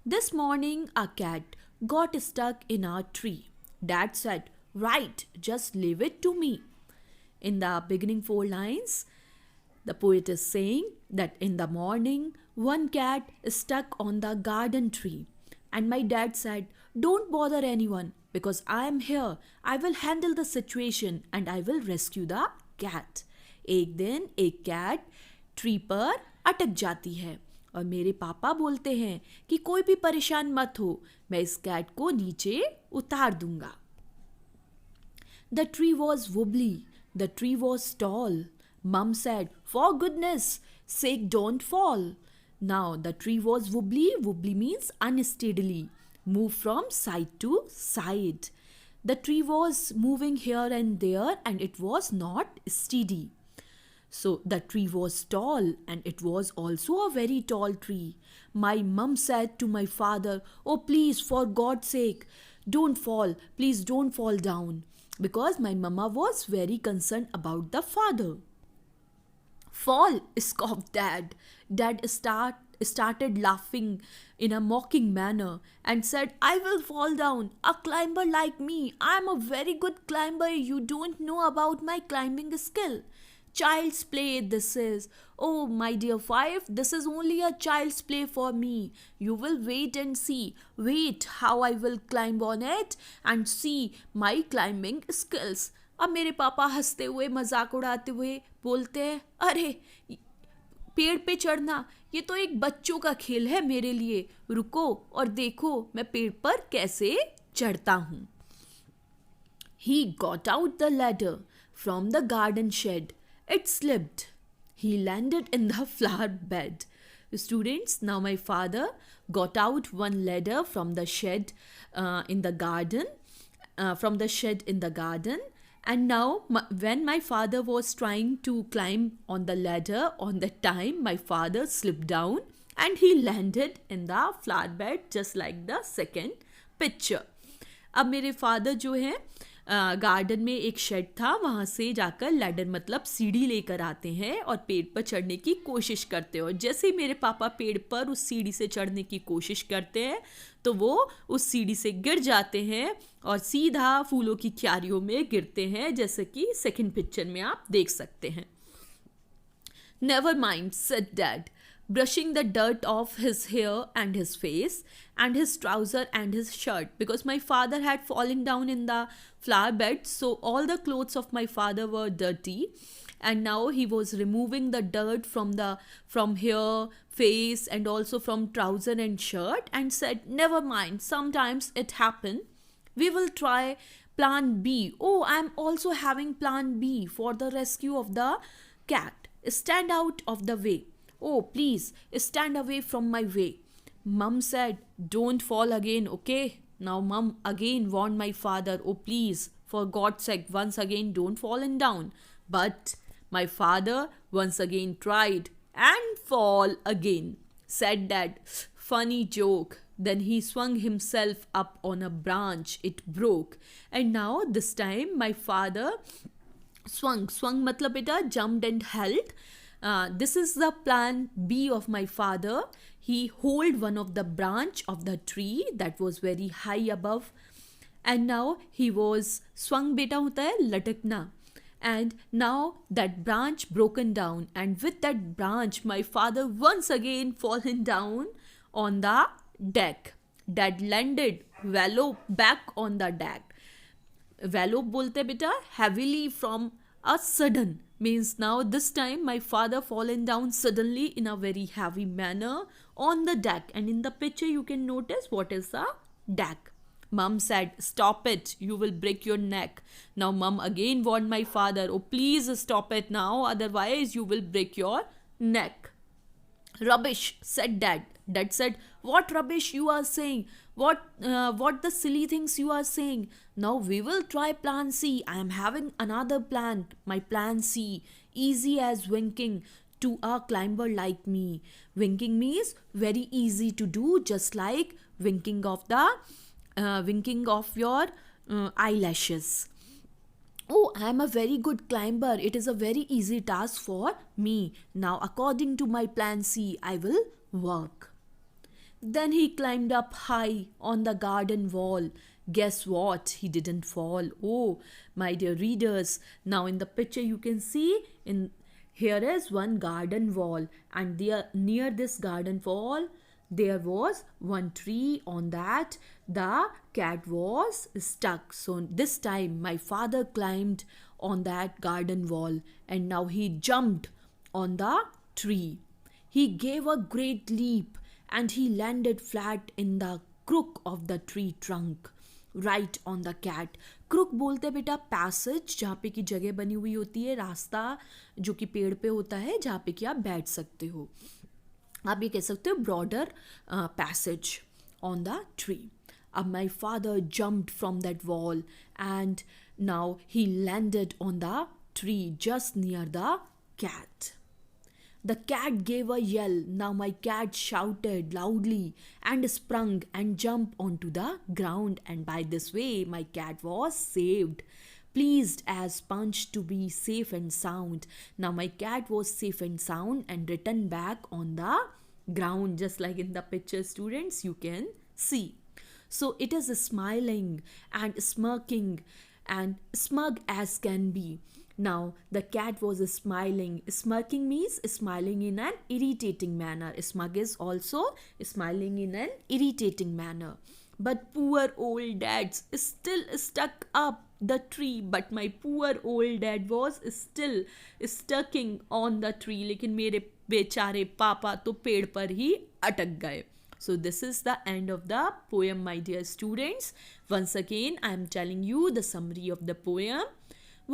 This morning, a cat got stuck in a tree. Dad said, "Right, just leave it to me." In the beginning four lines, the poet is saying that in the morning, one cat is stuck on the garden tree. And my dad said, "Don't bother anyone because I am here. I will handle the situation and I will rescue the cat." एक दिन एक cat tree पर अटक जाती है और मेरे पापा बोलते हैं कि कोई भी परेशान मत हो, मैं इस कैट को नीचे उतार दूंगा. The tree was wobbly. The tree was tall. Mum said, "For goodness sake, don't fall." Now, the tree was wobbly. Wobbly means unsteadily. Move from side to side. The tree was moving here and there and it was not steady. So the tree was tall and it was also a very tall tree. My mum said to my father, "Oh, please, for God's sake, don't fall. Please don't fall down." Because my mama was very concerned about the father. "Fall," scoffed Dad. Dad started laughing in a mocking manner and said, "I will fall down. A climber like me. I am a very good climber. You don't know about my climbing skill. Child's play this is. Oh, my dear Five, this is only a child's play for me. You will wait and see. Wait how I will climb on it and see my climbing skills." अब मेरे पापा हंसते हुए मजाक उड़ाते हुए बोलते हैं, "अरे, पेड़ पे चढ़ना ये तो एक बच्चों का खेल है मेरे लिए. रुको और देखो मैं पेड़ पर कैसे चढ़ता हूँ." He got out the ladder from the garden shed. It slipped. He landed in the flower bed. Students, now my father got out one ladder from the shed in the garden, and now when my father was trying to climb on the ladder, on that time my father slipped down and he landed in the flower bed just like the second picture. अब मेरे father जो है garden में एक shade था, वहाँ से जाकर लैडर मतलब सीढ़ी लेकर आते हैं और पेड़ पर चढ़ने की कोशिश करते हैं. और जैसे ही मेरे पापा पेड़ पर उस सीढ़ी से चढ़ने की कोशिश करते हैं तो वो उस सीढ़ी से गिर जाते हैं और सीधा फूलों की क्यारियों में गिरते हैं, जैसे कि सेकंड पिक्चर में आप देख सकते हैं. "Never mind," said Dad, brushing the dirt off his hair and his face and his trouser and his shirt, because my father had fallen down in the flower bed, so all the clothes of my father were dirty, and now he was removing the dirt from hair, face, and also from trouser and shirt, and said, "Never mind, sometimes it happen. We will try plan B. Oh, I'm also having plan B for the rescue of the cat. Stand out of the way. Oh, please, stand away from my way." Mum said, "Don't fall again, okay?" Now Mum again warned my father, "Oh, please, for God's sake, once again, don't fall down." But my father once again tried and fall again. Said Dad, "Funny joke." Then he swung himself up on a branch. It broke. And now this time my father swung matlab beta jumped and held. This is the plan B of my father. He hold one of the branch of the tree that was very high above, and now he was swung beta hota hai latakna, and now that branch broken down, and with that branch my father once again fallen down on the deck. Dad landed wallow back on the deck. Wallow बोलते बेटा heavily from a sudden, means now this time my father fallen down suddenly in a very heavy manner on the deck, and in the picture you can notice what is the deck. Mum said, "Stop it, you will break your neck." Now Mum again warned my father, "Oh, please stop it now, otherwise you will break your neck." "Rubbish," said Dad. Dad said, "What rubbish you are saying? What the silly things you are saying? Now we will try plan C. I am having another plan. My plan C, easy as winking to a climber like me." Winking means very easy to do, just like winking of your eyelashes. "Oh, I am a very good climber. It is a very easy task for me. Now, according to my plan C, I will work." Then he climbed up high on the garden wall. Guess what? He didn't fall. Oh, my dear readers, now in the picture you can see in here is one garden wall, and there near this garden wall there was one tree. On that the cat was stuck. So this time my father climbed on that garden wall, and now he jumped on the tree. He gave a great leap and he landed flat in the crook of the tree trunk, right on the cat. Crook बोलते हैं बेटा passage, जहाँ पे की जगह बनी हुई होती है, रास्ता जो कि पेड़ पे होता है जहाँ पे कि आप बैठ सकते हो. आप ये कह सकते हो broader passage on the tree. अब my father jumped from that wall and now he landed on the tree just near the cat. The cat gave a yell. Now my cat shouted loudly and sprung and jumped onto the ground, and by this way my cat was saved. Pleased as Punch to be safe and sound. Now my cat was safe and sound and returned back on the ground, just like in the picture, students, you can see. So it is smiling and smirking and smug as can be. Now the cat was smiling. Smirking means smiling in an irritating manner. Smug is also smiling in an irritating manner. But poor old dad still stuck up the tree. But my poor old dad was still stucking on the tree. लेकिन मेरे बेचारे पापा तो पेड़ पर ही अटक गए. So this is the end of the poem, my dear students. Once again, I am telling you the summary of the poem.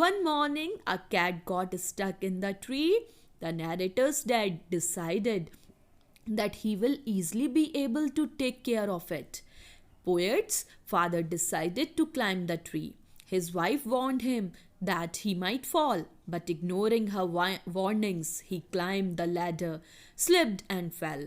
One morning, a cat got stuck in the tree. The narrator's dad decided that he will easily be able to take care of it. Poet's father decided to climb the tree. His wife warned him that he might fall, but ignoring her warnings, he climbed the ladder, slipped and fell.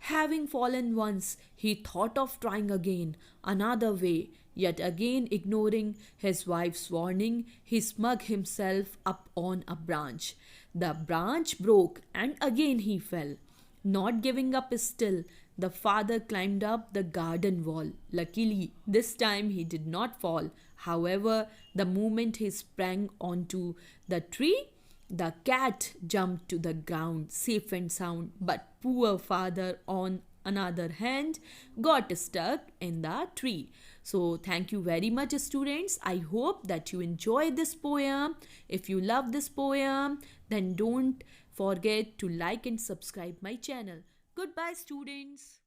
Having fallen once, he thought of trying again, another way. Yet again ignoring his wife's warning, he smug himself up on a branch. The branch broke and again he fell. Not giving up still, the father climbed up the garden wall. Luckily, this time he did not fall. However, the moment he sprang onto the tree, the cat jumped to the ground safe and sound. But poor father, on another hand, got stuck in the tree. So thank you very much, students. I hope that you enjoy this poem. If you love this poem, then don't forget to like and subscribe my channel. Goodbye, students.